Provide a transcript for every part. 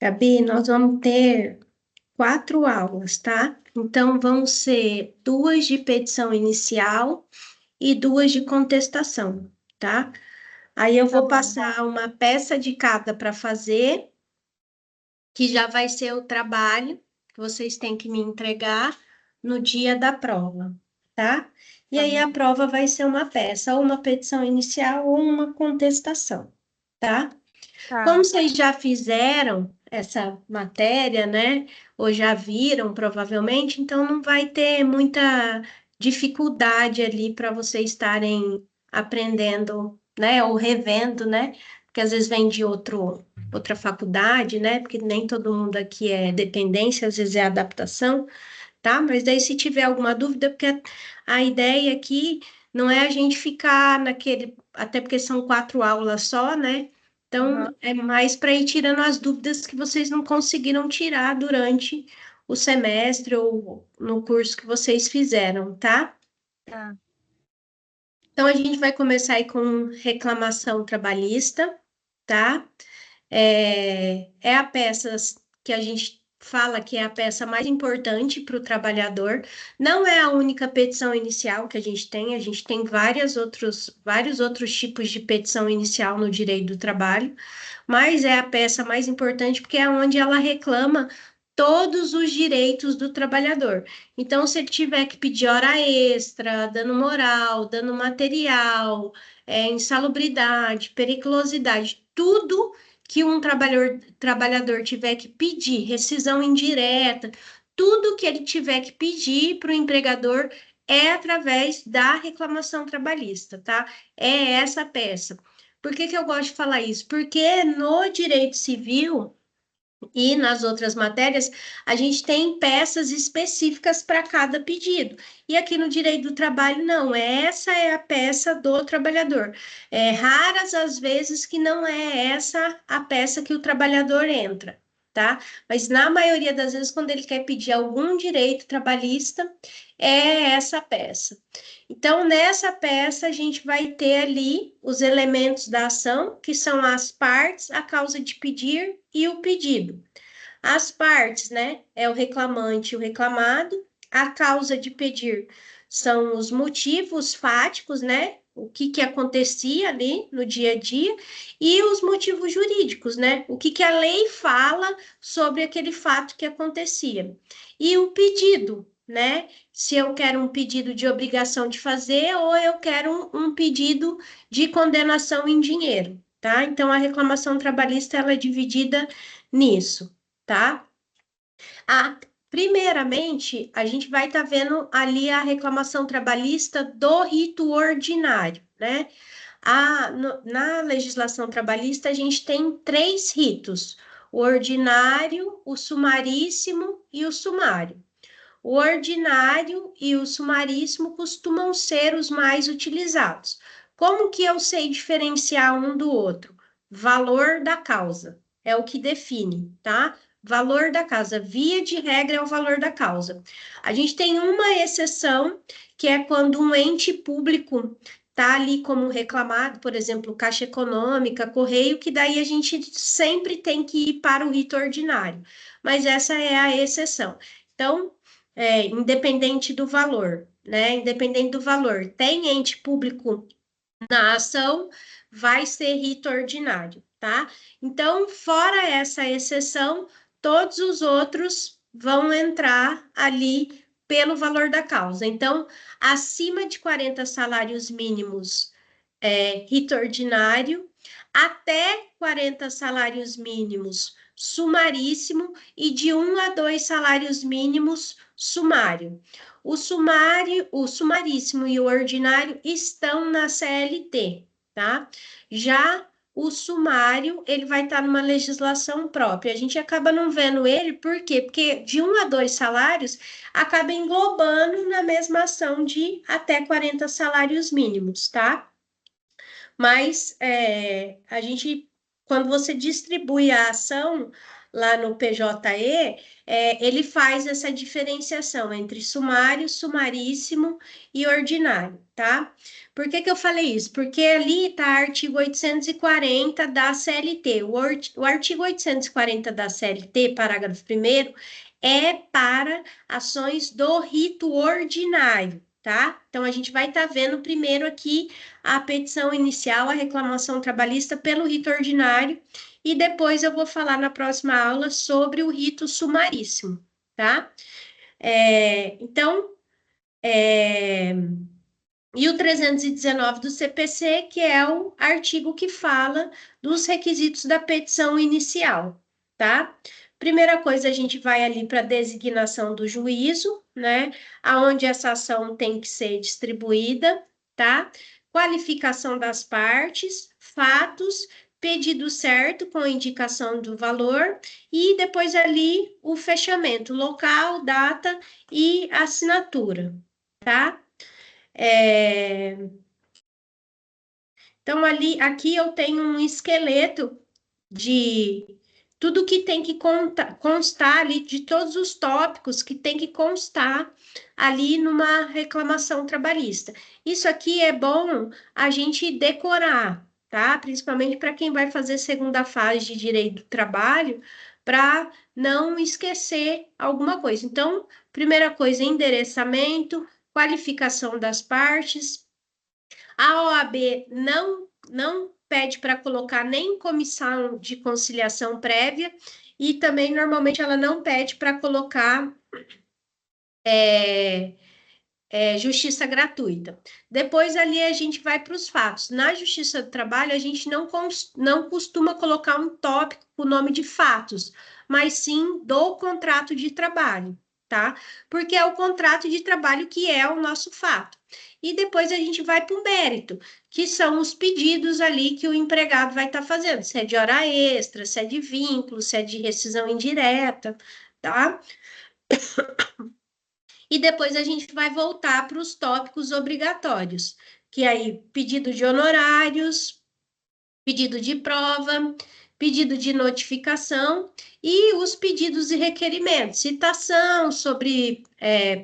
Gabi, nós vamos ter 4 aulas, tá? Então, vão ser 2 de petição inicial e 2 de contestação, tá? Aí eu Tá vou bom. passar uma peça de cada para fazer, que já vai ser o trabalho que vocês têm que me entregar no dia da prova, tá? E Tá aí a bom. prova vai ser uma peça, ou uma petição inicial ou uma contestação, tá? Como Tá. vocês já fizeram essa matéria, né? Ou já viram, provavelmente, então não vai ter muita dificuldade ali para vocês estarem aprendendo, né? Ou revendo, né? Porque às vezes vem de outra faculdade, né? Porque nem todo mundo aqui é dependência, às vezes é adaptação, tá? Mas daí se tiver alguma dúvida, porque a ideia aqui não é a gente ficar naquele, até porque são 4 aulas só, né? Aham. Então, é mais para ir tirando as dúvidas que vocês não conseguiram tirar durante o semestre ou no curso que vocês fizeram, tá? Tá. Então, a gente vai começar aí com reclamação trabalhista, tá? É a peça que a gente fala que é a peça mais importante para o trabalhador. Não é a única petição inicial que a gente tem vários outros tipos de petição inicial no direito do trabalho, mas é a peça mais importante porque é onde ela reclama todos os direitos do trabalhador. Então, se ele tiver que pedir hora extra, dano moral, dano material, insalubridade, periculosidade, tudo que um trabalhador tiver que pedir, rescisão indireta, tudo que ele tiver que pedir para o empregador é através da reclamação trabalhista, tá? É essa peça. Por que que eu gosto de falar isso? Porque no direito civil e nas outras matérias, a gente tem peças específicas para cada pedido. E aqui no direito do trabalho, não. Essa é a peça do trabalhador. É raras as vezes que não é essa a peça que o trabalhador entra, tá? Mas na maioria das vezes, quando ele quer pedir algum direito trabalhista, é essa peça. Então, nessa peça, a gente vai ter ali os elementos da ação, que são as partes, a causa de pedir e o pedido. As partes, né, é o reclamante e o reclamado. A causa de pedir são os motivos fáticos, né? O que que acontecia ali no dia a dia, e os motivos jurídicos, né? O que que a lei fala sobre aquele fato que acontecia. E o pedido, né? Se eu quero um pedido de obrigação de fazer ou eu quero um pedido de condenação em dinheiro, tá? Então a reclamação trabalhista ela é dividida nisso, tá? Ah, primeiramente, a gente vai estar vendo ali a reclamação trabalhista do rito ordinário, né? Na legislação trabalhista, a gente tem 3 ritos: o ordinário, o sumaríssimo e o sumário. O ordinário e o sumaríssimo costumam ser os mais utilizados. Como que eu sei diferenciar um do outro? Valor da causa é o que define, tá? Valor da causa, via de regra, é o valor da causa. A gente tem uma exceção, que é quando um ente público está ali como reclamado, por exemplo, Caixa Econômica, Correio, que daí a gente sempre tem que ir para o rito ordinário. Mas essa é a exceção. Então, independente do valor, né? Independente do valor, tem ente público na ação, vai ser rito ordinário, tá? Então, fora essa exceção, todos os outros vão entrar ali pelo valor da causa. Então, acima de 40 salários mínimos rito ordinário, até 40 salários mínimos, sumaríssimo, e de 1 a 2 salários mínimos, sumário. O sumaríssimo e o ordinário estão na CLT, tá? Já o sumário, ele vai estar numa legislação própria. A gente acaba não vendo ele, por quê? Porque de 1 a 2 salários acaba englobando na mesma ação de até 40 salários mínimos, tá? Mas a gente quando você distribui a ação lá no PJE, ele faz essa diferenciação entre sumário, sumaríssimo e ordinário, tá? Por que que eu falei isso? Porque ali está artigo 840 da CLT. O artigo 840 da CLT, parágrafo 1º, é para ações do rito ordinário, tá? Então, a gente vai estar vendo primeiro aqui a petição inicial, a reclamação trabalhista pelo rito ordinário, e depois eu vou falar na próxima aula sobre o rito sumaríssimo, tá? Então, e o 319 do CPC, que é o artigo que fala dos requisitos da petição inicial, tá? Primeira coisa, a gente vai ali para a designação do juízo, né? Aonde essa ação tem que ser distribuída, tá? Qualificação das partes, fatos, pedido certo com indicação do valor e depois ali o fechamento, local, data e assinatura, tá? É, Então, aqui eu tenho um esqueleto de tudo que tem que constar ali, de todos os tópicos que tem que constar ali numa reclamação trabalhista. Isso aqui é bom a gente decorar, tá? Principalmente para quem vai fazer segunda fase de direito do trabalho, para não esquecer alguma coisa. Então, primeira coisa, endereçamento, qualificação das partes. A OAB não pede para colocar nem comissão de conciliação prévia e também normalmente ela não pede para colocar justiça gratuita. Depois ali a gente vai para os fatos. Na Justiça do Trabalho a gente não costuma colocar um tópico com o nome de fatos, mas sim do contrato de trabalho, tá? Porque é o contrato de trabalho que é o nosso fato. E depois a gente vai para o mérito, que são os pedidos ali que o empregado vai estar fazendo, se é de hora extra, se é de vínculo, se é de rescisão indireta, tá? E depois a gente vai voltar para os tópicos obrigatórios, que aí pedido de honorários, pedido de prova, pedido de notificação e os pedidos e requerimentos, citação sobre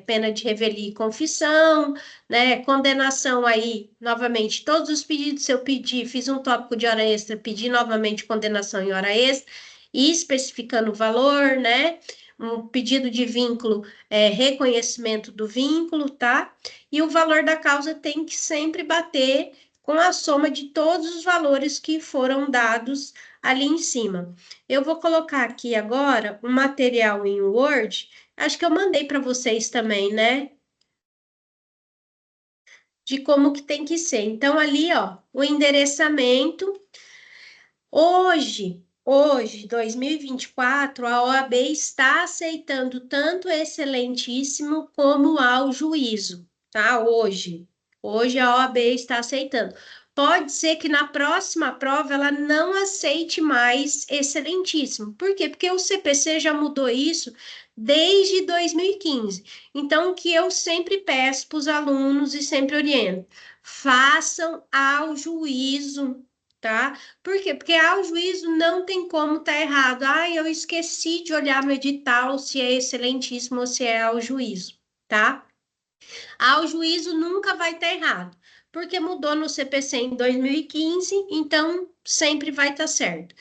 pena de revelia e confissão, né, condenação aí, novamente, todos os pedidos, se eu pedir, fiz um tópico de hora extra, pedi novamente condenação em hora extra, e especificando o valor, né, um pedido de vínculo, reconhecimento do vínculo, tá? E o valor da causa tem que sempre bater com a soma de todos os valores que foram dados ali em cima. Eu vou colocar aqui agora um material em Word, acho que eu mandei para vocês também, né? De como que tem que ser. Então, ali, ó, o endereçamento. Hoje, 2024, a OAB está aceitando tanto excelentíssimo como ao juízo, tá? Hoje a OAB está aceitando. Pode ser que na próxima prova ela não aceite mais excelentíssimo. Por quê? Porque o CPC já mudou isso desde 2015. Então, o que eu sempre peço para os alunos e sempre oriento, façam ao juízo, tá? Por quê? Porque ao juízo não tem como estar errado. Ah, eu esqueci de olhar no edital se é excelentíssimo ou se é ao juízo, tá? Ao juízo nunca vai estar errado, porque mudou no CPC em 2015, então sempre vai estar certo.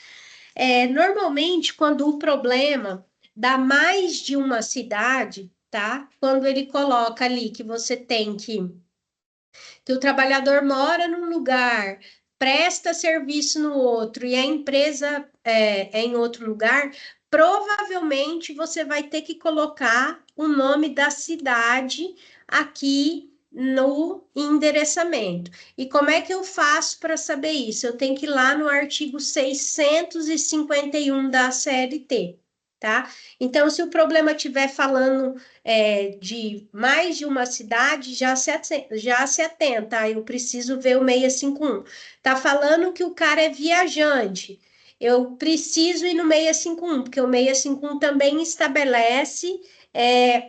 Normalmente, quando o problema dá mais de uma cidade, tá? Quando ele coloca ali que você tem que o trabalhador mora num lugar, presta serviço no outro e a empresa é em outro lugar, provavelmente você vai ter que colocar o nome da cidade aqui no endereçamento. E como é que eu faço para saber isso? Eu tenho que ir lá no artigo 651 da CLT, tá? Então, se o problema estiver falando de mais de uma cidade, já se atenta, eu preciso ver o 651. Tá falando que o cara é viajante, eu preciso ir no 651, porque o 651 também estabelece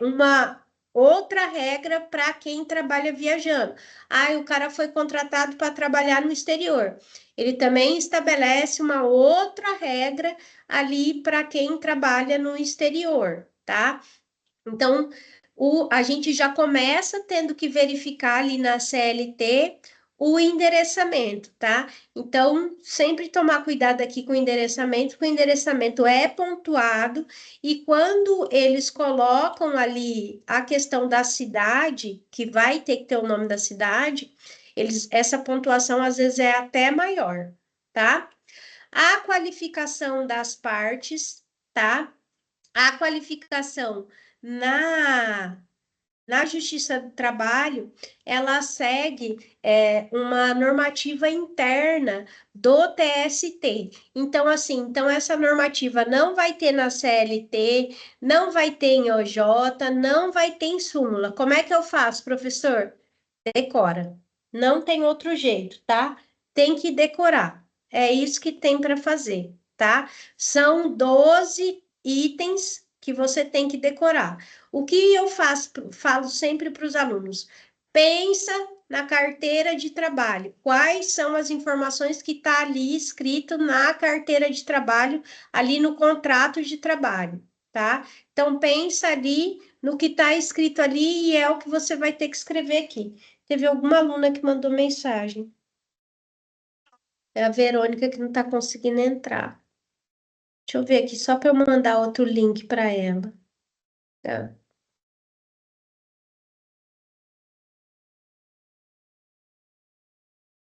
uma outra regra para quem trabalha viajando. Ah, o cara foi contratado para trabalhar no exterior. ele também estabelece uma outra regra ali para quem trabalha no exterior, tá? Então, a gente já começa tendo que verificar ali na CLT o endereçamento, tá? Então, sempre tomar cuidado aqui com o endereçamento, porque o endereçamento é pontuado e quando eles colocam ali a questão da cidade, que vai ter que ter o nome da cidade, essa pontuação às vezes é até maior, tá? A qualificação das partes, tá? A qualificação na, na Justiça do Trabalho, ela segue uma normativa interna do TST. Então, assim, então essa normativa não vai ter na CLT, não vai ter em OJ, não vai ter em súmula. Como é que eu faço, professor? Decora. Não tem outro jeito, tá? Tem que decorar. É isso que tem para fazer, tá? São 12 itens que você tem que decorar. O que eu faço, falo sempre para os alunos: pensa na carteira de trabalho. Quais são as informações que está ali escrito na carteira de trabalho, ali no contrato de trabalho, tá? Então pensa ali no que está escrito ali e é o que você vai ter que escrever aqui. Teve alguma aluna que mandou mensagem. É a Verônica que não está conseguindo entrar. Deixa eu ver aqui, só para eu mandar outro link para ela. Tá?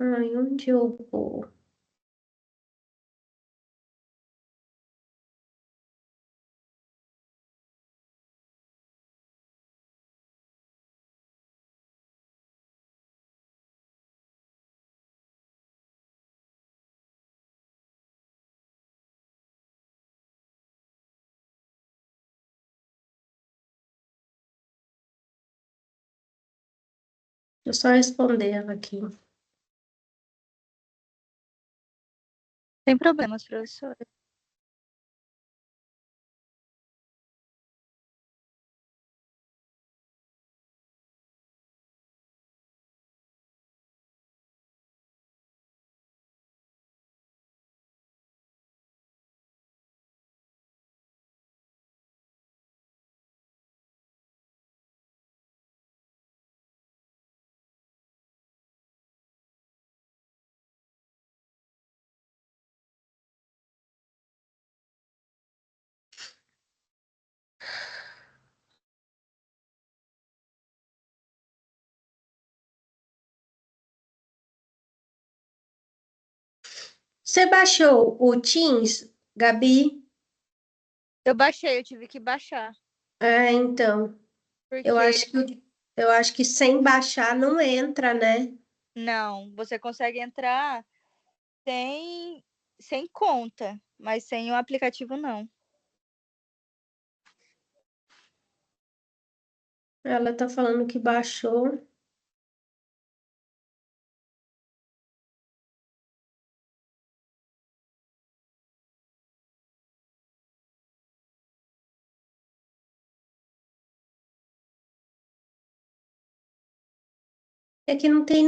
Ai, onde eu vou? Deixa eu só responder ela aqui. Sem problemas, professora. Você baixou o Teams, Gabi? Eu baixei, eu tive que baixar. Então, eu Porque acho eu acho que sem baixar não entra, né? não, você consegue entrar sem, sem conta, mas sem o aplicativo não. Ela tá falando que baixou. É que não tem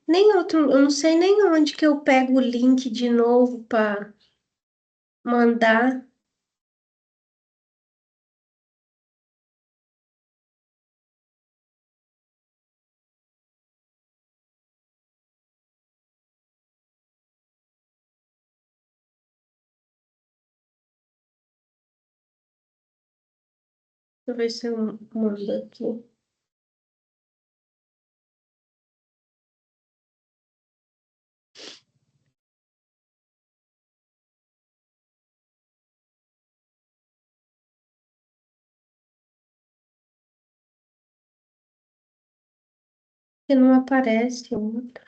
nem outro, eu não sei nem onde que eu pego o link de novo para mandar. Deixa eu ver se eu mando aqui. Que não aparece outra.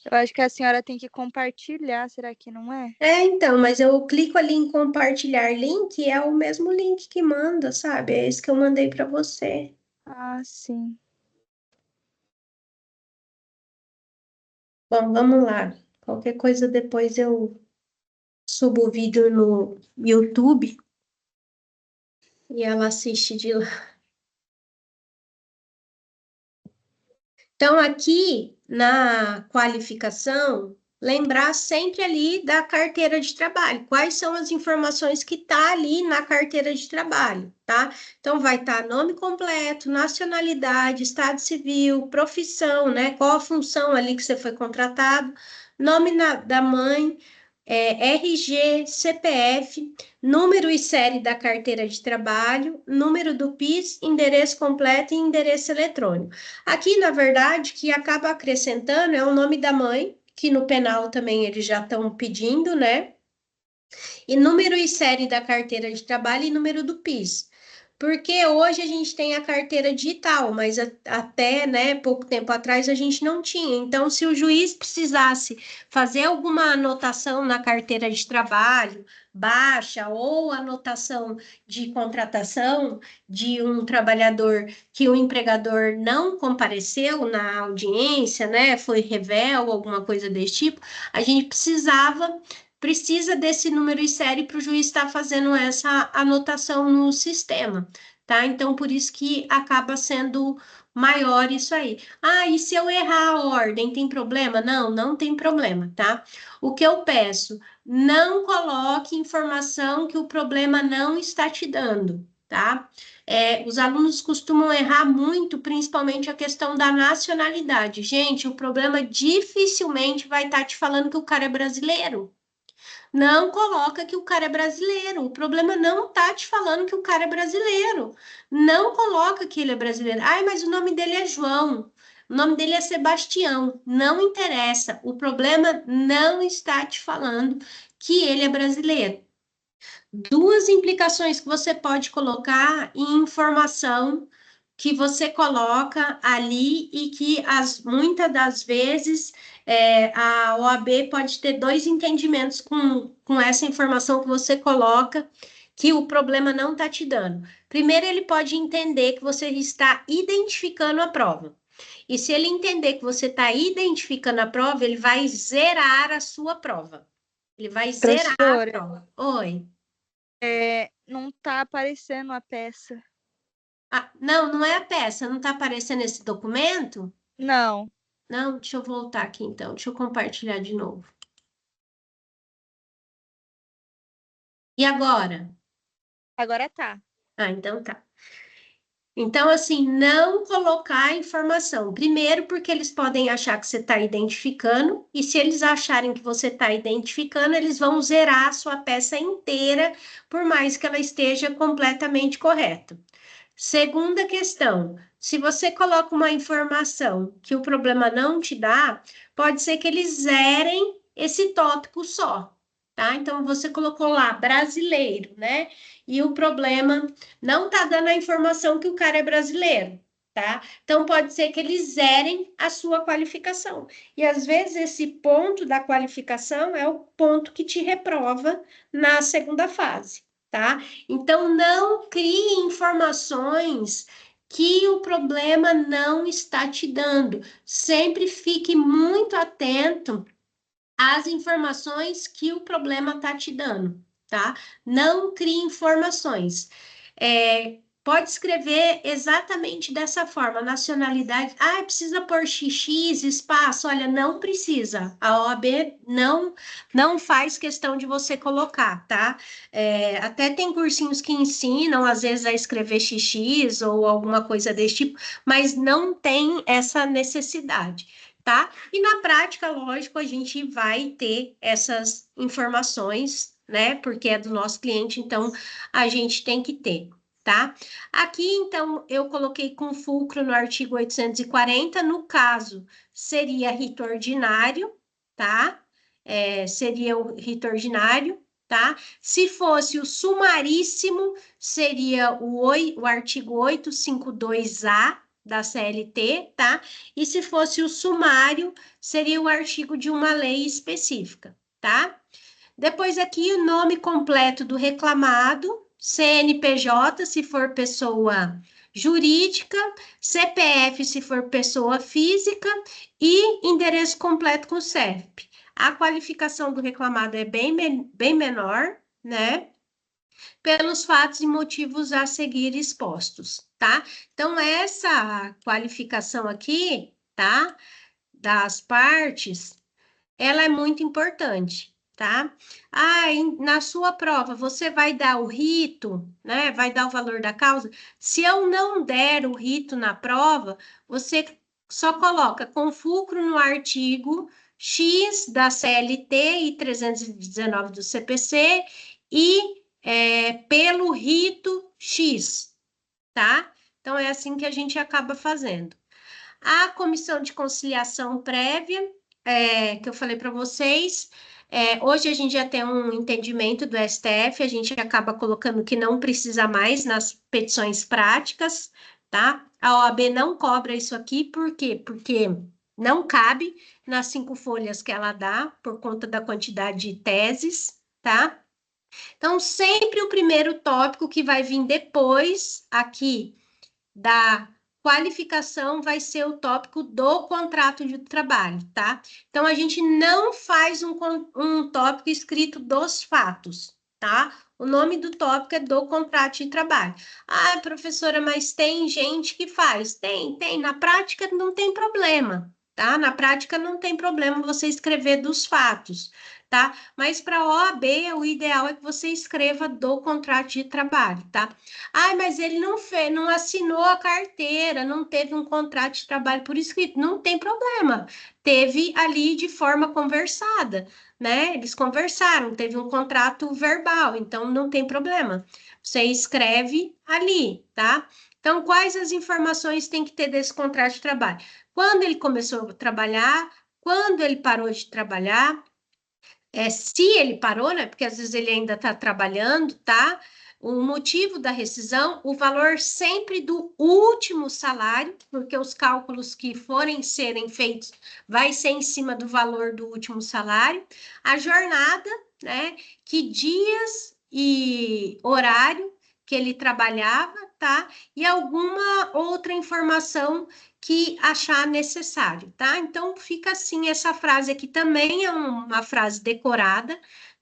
Eu acho que a senhora tem que compartilhar, será que não é? Então, mas eu clico ali em compartilhar link e é o mesmo link que manda, sabe? É esse que eu mandei para você. Ah, sim. Bom, vamos lá. Qualquer coisa depois eu subo o vídeo no YouTube. E ela assiste de lá. Então, aqui na qualificação, lembrar sempre ali da carteira de trabalho. Quais são as informações que tá ali na carteira de trabalho, tá? Então, vai estar nome completo, nacionalidade, estado civil, profissão, né? Qual a função ali que você foi contratado, nome da mãe, RG, CPF, número e série da carteira de trabalho, número do PIS, endereço completo e endereço eletrônico. Aqui, na verdade, que acaba acrescentando é o nome da mãe, que no penal também eles já estão pedindo, né? E número e série da carteira de trabalho e número do PIS. Porque hoje a gente tem a carteira digital, mas até, né, pouco tempo atrás a gente não tinha. Então, se o juiz precisasse fazer alguma anotação na carteira de trabalho, baixa, ou anotação de contratação de um trabalhador que o empregador não compareceu na audiência, né, foi revel, alguma coisa desse tipo, a gente precisa desse número e série para o juiz estar fazendo essa anotação no sistema, tá? Então, por isso que acaba sendo maior isso aí. Ah, e se eu errar a ordem, tem problema? Não, não tem problema, tá? O que eu peço, não coloque informação que o problema não está te dando, tá? Os alunos costumam errar muito, principalmente a questão da nacionalidade. Gente, o problema dificilmente vai estar te falando que o cara é brasileiro. Não coloca que o cara é brasileiro. O problema não tá te falando que o cara é brasileiro. Não coloca que ele é brasileiro. Ai, mas o nome dele é João. O nome dele é Sebastião. Não interessa. O problema não está te falando que ele é brasileiro. Duas implicações que você pode colocar em informação que você coloca ali e que muitas das vezes a OAB pode ter dois entendimentos com essa informação que você coloca, que o problema não está te dando. Primeiro, ele pode entender que você está identificando a prova. E se ele entender que você está identificando a prova, ele vai zerar a sua prova. Ele vai zerar a Professora, prova. Oi. não tá aparecendo a peça. Ah, não, não é a peça, não está aparecendo esse documento? Não, Não, deixa eu voltar aqui então, deixa eu compartilhar de novo. E agora? agora tá. Ah, então tá. Então, assim, não colocar informação. Primeiro, porque eles podem achar que você está identificando, e se eles acharem que você está identificando, eles vão zerar a sua peça inteira, por mais que ela esteja completamente correta. Segunda questão, se você coloca uma informação que o problema não te dá, pode ser que eles zerem esse tópico só, tá? Então, você colocou lá brasileiro, né? E o problema não tá dando a informação que o cara é brasileiro, tá? Então, pode ser que eles zerem a sua qualificação. E às vezes esse ponto da qualificação é o ponto que te reprova na segunda fase, tá? Então, não crie informações que o problema não está te dando. Sempre fique muito atento às informações que o problema está te dando, tá? Não crie informações. Pode escrever exatamente dessa forma, nacionalidade. Ah, precisa pôr XX, espaço. Olha, não precisa. A OAB não faz questão de você colocar, tá? Até tem cursinhos que ensinam, às vezes, a escrever XX ou alguma coisa desse tipo, mas não tem essa necessidade, tá? E na prática, lógico, a gente vai ter essas informações, né? Porque é do nosso cliente, então a gente tem que ter, tá? Aqui, então, eu coloquei com fulcro no artigo 840, no caso, seria rito ordinário, tá? Seria o rito ordinário, tá? Se fosse o sumaríssimo, seria o artigo 852-A da CLT, tá? E se fosse o sumário, seria o artigo de uma lei específica, tá? Depois aqui o nome completo do reclamado, CNPJ, se for pessoa jurídica, CPF, se for pessoa física, e endereço completo com CEP. A qualificação do reclamado é bem menor, né? pelos fatos e motivos a seguir expostos, tá? Então, essa qualificação aqui, tá? Das partes, ela é muito importante, tá? Ah, na sua prova, você vai dar o rito, né? Vai dar o valor da causa. Se eu não der o rito na prova, você só coloca com fulcro no artigo X da CLT e 319 do CPC e pelo rito X, tá? Então, é assim que a gente acaba fazendo. A comissão de conciliação prévia, que eu falei para vocês, hoje a gente já tem um entendimento do STF, a gente acaba colocando que não precisa mais nas petições práticas, tá? A OAB não cobra isso aqui, por quê? Porque não cabe nas 5 folhas que ela dá, por conta da quantidade de teses, tá? Então, sempre o primeiro tópico que vai vir depois aqui da qualificação vai ser o tópico do contrato de trabalho, tá? Então, a gente não faz um tópico escrito dos fatos, tá? O nome do tópico é do contrato de trabalho. Ah, professora, mas tem gente que faz. Tem. Na prática não tem problema, tá? Na prática não tem problema você escrever dos fatos, tá? Mas para a OAB, o ideal é que você escreva do contrato de trabalho, tá? Ah, mas ele não fez, não assinou a carteira, não teve um contrato de trabalho por escrito. Não tem problema. Teve ali de forma conversada, né? Eles conversaram, teve um contrato verbal, então não tem problema. Você escreve ali, tá? Então, quais as informações tem que ter desse contrato de trabalho? Quando ele começou a trabalhar, quando ele parou de trabalhar, se ele parou, né? Porque às vezes ele ainda está trabalhando, tá? O motivo da rescisão, o valor sempre do último salário, porque os cálculos que forem serem feitos vai ser em cima do valor do último salário, a jornada, né? Que dias e horário que ele trabalhava, tá? E alguma outra informação que achar necessário, tá? Então, fica assim, essa frase aqui também é uma frase decorada,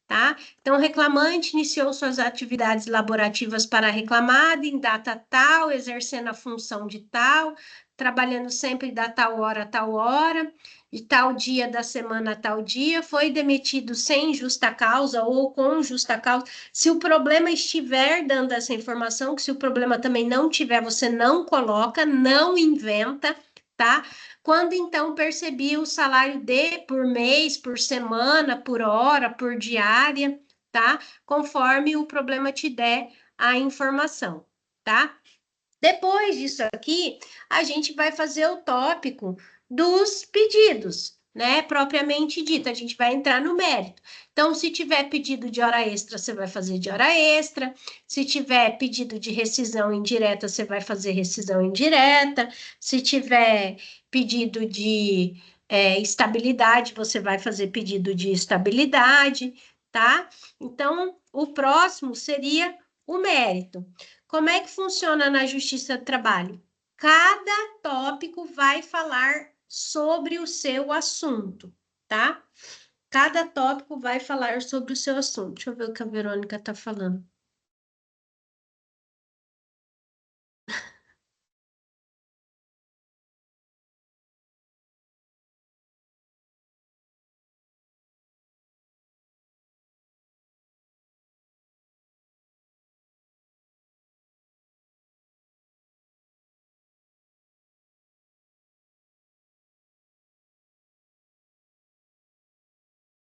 tá? Então, o reclamante iniciou suas atividades laborativas para a reclamada em data tal, exercendo a função de tal, trabalhando sempre da tal hora a tal hora, de tal dia da semana a tal dia, foi demitido sem justa causa ou com justa causa. Se o problema estiver dando essa informação, que se o problema também não tiver, você não coloca, não inventa, tá? Quando então percebi o salário de por mês, por semana, por hora, por diária, tá? Conforme o problema te der a informação, tá? Depois disso aqui, a gente vai fazer o tópico dos pedidos, né? Propriamente dito, a gente vai entrar no mérito. Então, se tiver pedido de hora extra, você vai fazer de hora extra. Se tiver pedido de rescisão indireta, você vai fazer rescisão indireta. Se tiver pedido de estabilidade, você vai fazer pedido de estabilidade, tá? Então, o próximo seria o mérito. Como é que funciona na Justiça do Trabalho? Cada tópico vai falar sobre o seu assunto, tá? Cada tópico vai falar sobre o seu assunto. Deixa eu ver o que a Verônica está falando.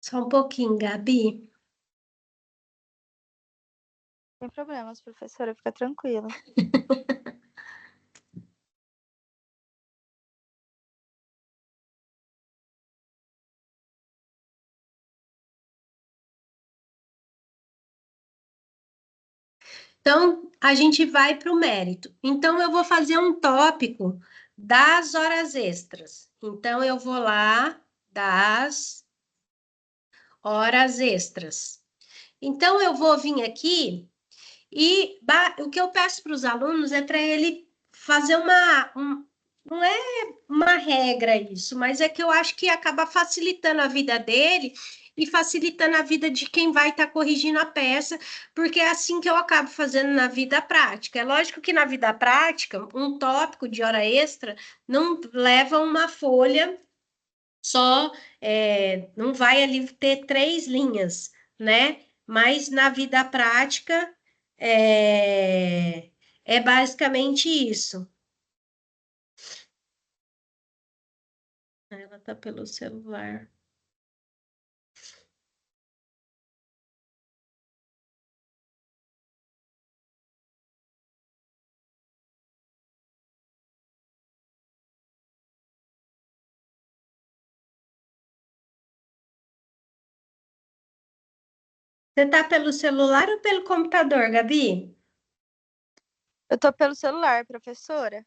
Só um pouquinho, Gabi. Sem problemas, professora, fica tranquila. Então, a gente vai para o mérito. Então, eu vou fazer um tópico das horas extras. Então, eu vou lá das horas extras. Então, eu vou vir aqui e o que eu peço para os alunos é para ele fazer não é uma regra isso, mas é que eu acho que acaba facilitando a vida dele e facilitando a vida de quem vai estar corrigindo a peça, porque é assim que eu acabo fazendo na vida prática. É lógico que na vida prática, um tópico de hora extra não leva uma folha só, não vai ali ter 3 linhas, né? Mas na vida prática é basicamente isso. Ela tá pelo celular. Você tá pelo celular ou pelo computador, Gabi? Eu tô pelo celular, professora.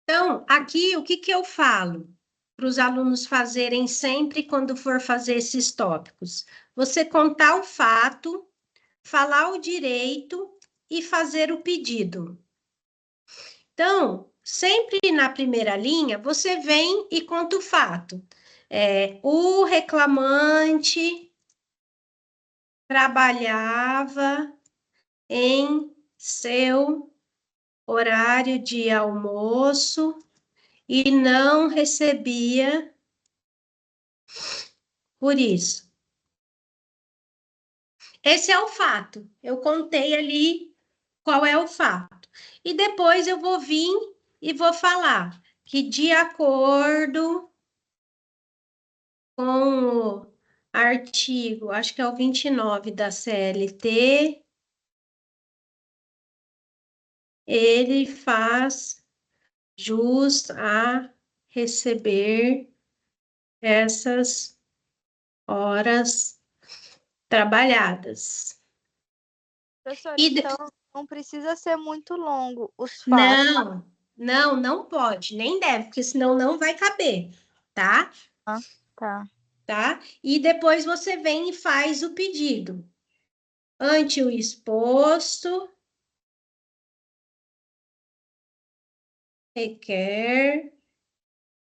Então, aqui, o que que eu falo para os alunos fazerem sempre quando for fazer esses tópicos? Você contar o fato, falar o direito e fazer o pedido. Então, sempre na primeira linha, você vem e conta o fato. O reclamante trabalhava em seu horário de almoço e não recebia por isso. Esse é o fato. Eu contei ali qual é o fato. E depois eu vou vir e vou falar que, de acordo com o artigo, acho que é o 29 da CLT, ele faz jus a receber essas horas trabalhadas. Professora, E então não precisa ser muito longo os fatos. não pode, nem deve, porque senão não vai caber, tá? Ah, tá. Tá? E depois você vem e faz o pedido. Ante o exposto, requer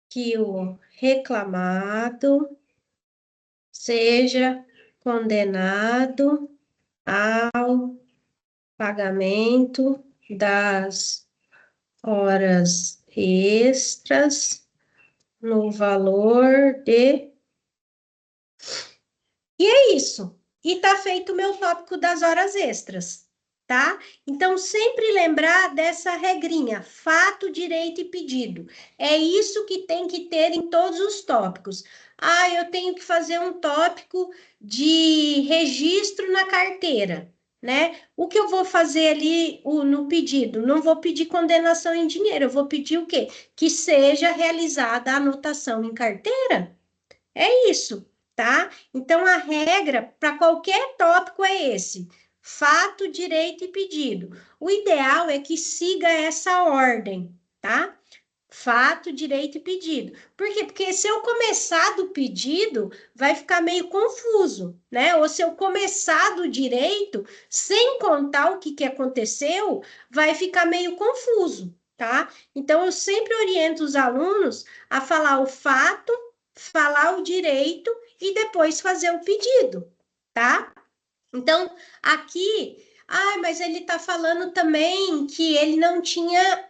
que o reclamado seja condenado ao pagamento das horas extras no valor de. E é isso. E tá feito o meu tópico das horas extras, tá? Então, sempre lembrar dessa regrinha: fato, direito e pedido. É isso que tem que ter em todos os tópicos. Ah, eu tenho que fazer um tópico de registro na carteira, né? O que eu vou fazer ali no pedido? Não vou pedir condenação em dinheiro, eu vou pedir o quê? Que seja realizada a anotação em carteira. É isso, tá? Então, a regra para qualquer tópico é esse: fato, direito e pedido. O ideal é que siga essa ordem, tá? Fato, direito e pedido. Por quê? Porque se eu começar do pedido, vai ficar meio confuso, né? Ou se eu começar do direito, sem contar o que, que aconteceu, vai ficar meio confuso, tá? Então, eu sempre oriento os alunos a falar o fato, falar o direito e depois fazer o pedido, tá? Então, aqui, mas ele está falando também que ele não tinha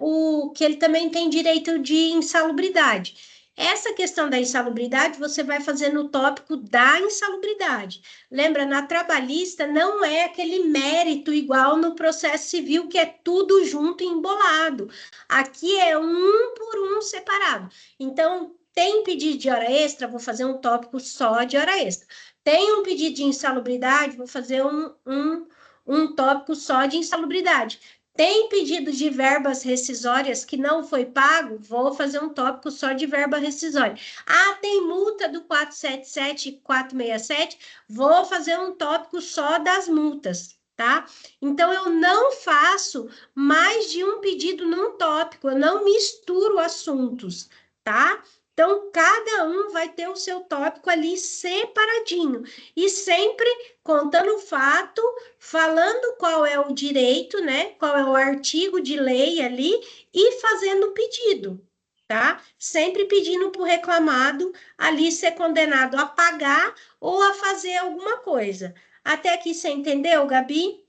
que ele também tem direito de insalubridade. Essa questão da insalubridade você vai fazer no tópico da insalubridade. Lembra, na trabalhista não é aquele mérito igual no processo civil, que é tudo junto e embolado. Aqui é um por um separado. Então, tem pedido de hora extra, vou fazer um tópico só de hora extra. Tem um pedido de insalubridade, vou fazer um tópico só de insalubridade. Tem pedido de verbas rescisórias que não foi pago, vou fazer um tópico só de verba rescisória. Ah, tem multa do 477 e 467, vou fazer um tópico só das multas, tá? Então, eu não faço mais de um pedido num tópico, eu não misturo assuntos, tá? Então, cada um vai ter o seu tópico ali separadinho. E sempre contando o fato, falando qual é o direito, né? Qual é o artigo de lei ali e fazendo o pedido, tá? Sempre pedindo para o reclamado ali ser condenado a pagar ou a fazer alguma coisa. Até aqui você entendeu, Gabi?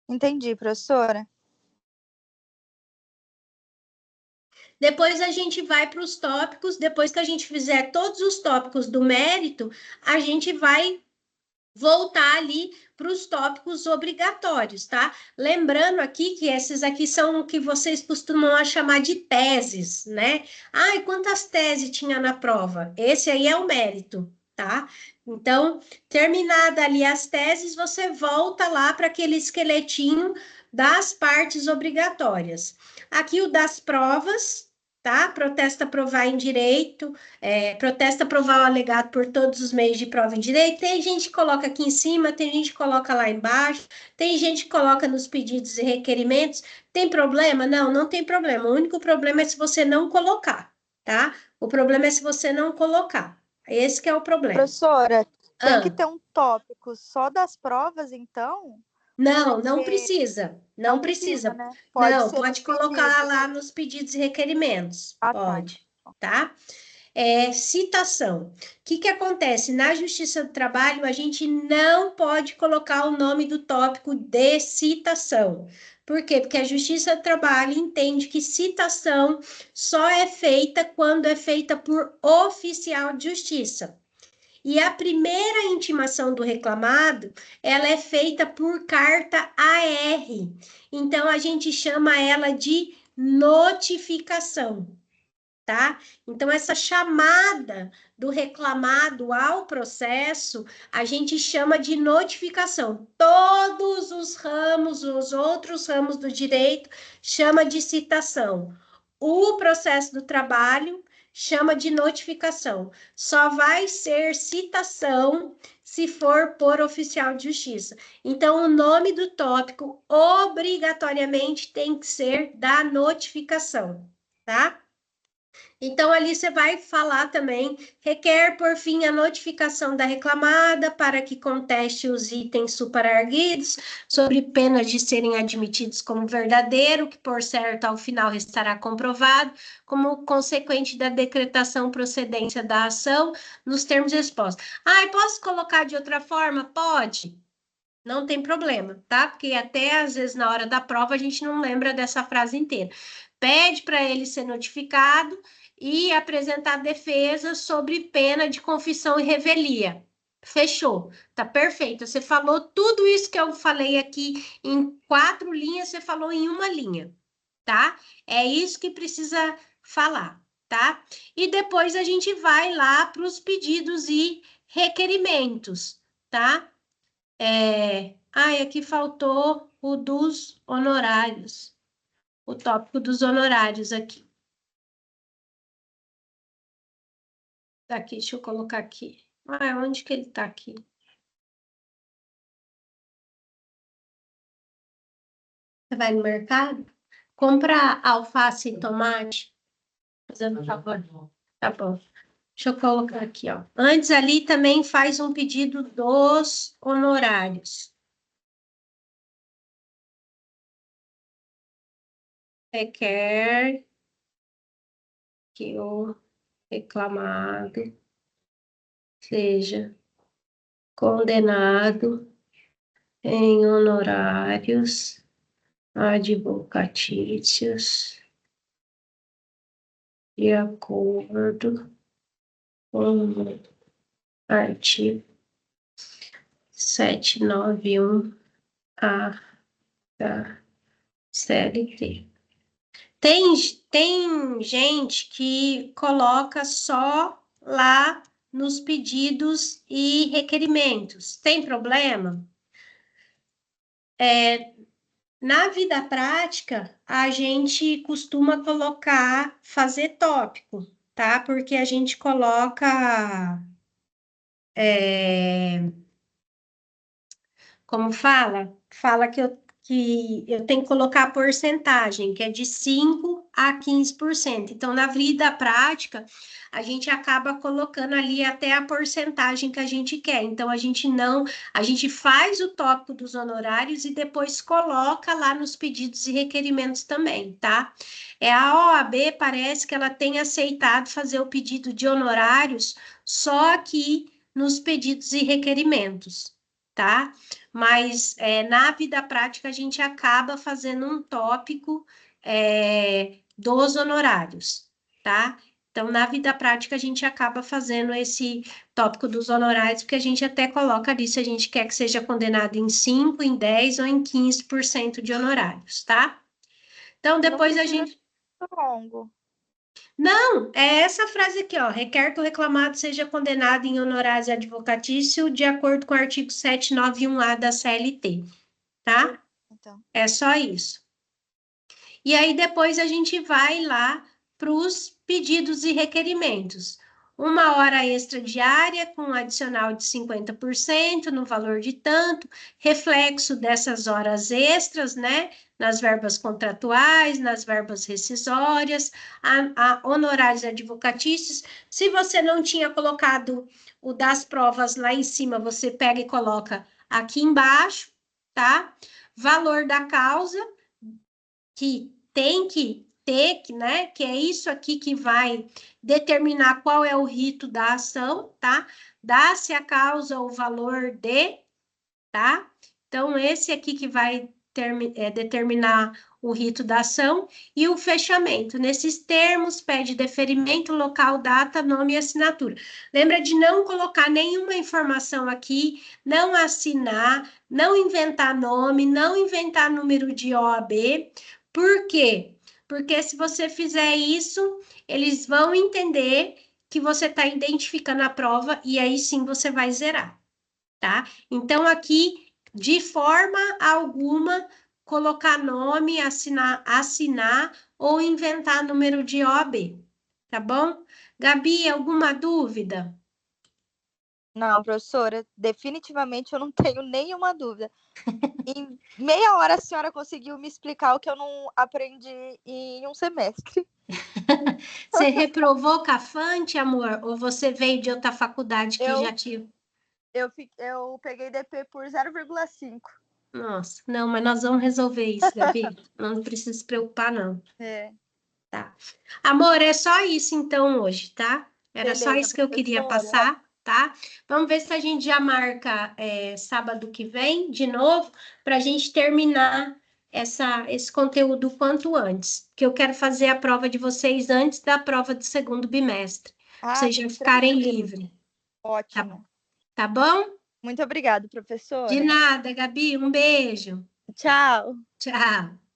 Entendi, professora. Depois a gente vai para os tópicos, depois que a gente fizer todos os tópicos do mérito, a gente vai voltar ali para os tópicos obrigatórios, tá? Lembrando aqui que esses aqui são o que vocês costumam chamar de teses, né? Ai, quantas teses tinha na prova? Esse aí é o mérito, tá? Então, terminada ali as teses, você volta lá para aquele esqueletinho das partes obrigatórias. Aqui o das provas, tá? Protesta provar em direito, protesta provar o alegado por todos os meios de prova em direito. Tem gente que coloca aqui em cima, tem gente que coloca lá embaixo, tem gente que coloca nos pedidos e requerimentos. Tem problema? Não, não tem problema. O único problema é se você não colocar, tá? O problema é se você não colocar. Esse que é o problema. Professora, tem que Ah, ter um tópico só das provas, então? não, não Porque precisa. não Não precisa, precisa. né? Pode Não, ser nos pode colocar pedidos. lá nos pedidos e requerimentos. Ah, tá. Pode, tá? Citação. O que acontece? Na Justiça do Trabalho, a gente não pode colocar o nome do tópico de citação. Por quê? Porque a Justiça do Trabalho entende que citação só é feita quando é feita por oficial de justiça. E a primeira intimação do reclamado, ela é feita por carta AR. Então, a gente chama ela de notificação, tá? Então, essa chamada do reclamado ao processo, a gente chama de notificação. Todos os ramos, os outros ramos do direito, chama de citação. O processo do trabalho chama de notificação. Só vai ser citação se for por oficial de justiça. Então, o nome do tópico obrigatoriamente tem que ser da notificação, tá? Então, ali você vai falar também, requer, por fim, a notificação da reclamada para que conteste os itens superarguidos, sobre penas de serem admitidos como verdadeiro, que, por certo, ao final restará comprovado, como consequente da decretação procedência da ação, nos termos expostos. Ah, posso colocar de outra forma? Pode. Não tem problema, tá? Porque até às vezes na hora da prova a gente não lembra dessa frase inteira. Pede para ele ser notificado e apresentar defesa sobre pena de confissão e revelia. Fechou, tá perfeito. Você falou tudo isso que eu falei aqui em 4 linhas, você falou em uma linha, tá? É isso que precisa falar, tá? E depois a gente vai lá para os pedidos e requerimentos, tá? Aqui faltou o dos honorários, o tópico dos honorários aqui. Tá aqui, deixa eu colocar aqui. Onde que ele tá aqui? Você vai no mercado? Compra alface e tomate. Fazendo favor. Tá bom. Deixa eu colocar aqui, ó. Antes ali também faz um pedido dos honorários. Requer que o reclamado seja condenado em honorários advocatícios de acordo com o artigo 791-A da CLT. Tem gente que coloca só lá nos pedidos e requerimentos. Tem problema? Na vida prática, a gente costuma colocar, fazer tópico, tá? Porque a gente coloca, como fala? Fala que que eu tenho que colocar a porcentagem, que é de 5 a 15%. Então, na vida prática, a gente acaba colocando ali até a porcentagem que a gente quer. Então, a gente faz o tópico dos honorários e depois coloca lá nos pedidos e requerimentos também, tá? A OAB parece que ela tem aceitado fazer o pedido de honorários só aqui nos pedidos e requerimentos, tá? Mas na vida prática a gente acaba fazendo um tópico dos honorários, tá? Então, na vida prática, a gente acaba fazendo esse tópico dos honorários, porque a gente até coloca ali se a gente quer que seja condenado em 5, em 10 ou em 15% de honorários, tá? Então, Não depois a precisa gente. ser muito longo. Não, é essa frase aqui, ó. Requer que o reclamado seja condenado em honorários advocatício de acordo com o artigo 791-A da CLT, tá? Então, É só isso. E aí depois a gente vai lá para os pedidos e requerimentos. 1 hora extra diária com adicional de 50% no valor de tanto, reflexo dessas horas extras, né? Nas verbas contratuais, nas verbas rescisórias, a honorários advocatícios. Se você não tinha colocado o das provas lá em cima, você pega e coloca aqui embaixo, tá? Valor da causa que tem que ter, né? Que é isso aqui que vai determinar qual é o rito da ação, tá? Dá-se a causa o valor de, tá? Então, esse aqui que vai determinar o rito da ação e o fechamento. Nesses termos, pede deferimento, local, data, nome e assinatura. Lembra de não colocar nenhuma informação aqui, não assinar, não inventar nome, não inventar número de OAB. Por quê? Porque se você fizer isso, eles vão entender que você está identificando a prova e aí sim você vai zerar, tá? Então, aqui, de forma alguma, colocar nome, assinar ou inventar número de OAB, tá bom? Gabi, alguma dúvida? não, professora, definitivamente eu não tenho nenhuma dúvida. Em meia hora a senhora conseguiu me explicar o que eu não aprendi em um semestre. Você reprovou Cafante, amor? Ou você veio de outra faculdade que já Eu, tinha? eu peguei DP por 0,5. Nossa, não, mas nós vamos resolver isso, Gabi. Não precisa se preocupar, não. É, Tá. Amor, é só isso então hoje, tá? Era só beleza, isso que eu queria professora. passar, tá? Vamos ver se a gente já marca sábado que vem de novo para a gente terminar esse conteúdo o quanto antes, que eu quero fazer a prova de vocês antes da prova do segundo bimestre, pra Ah, vocês já ficarem tranquilo. livres, tá, Ótimo. tá bom? Muito obrigada, De professora. nada, Gabi, um beijo. Tchau. Tchau.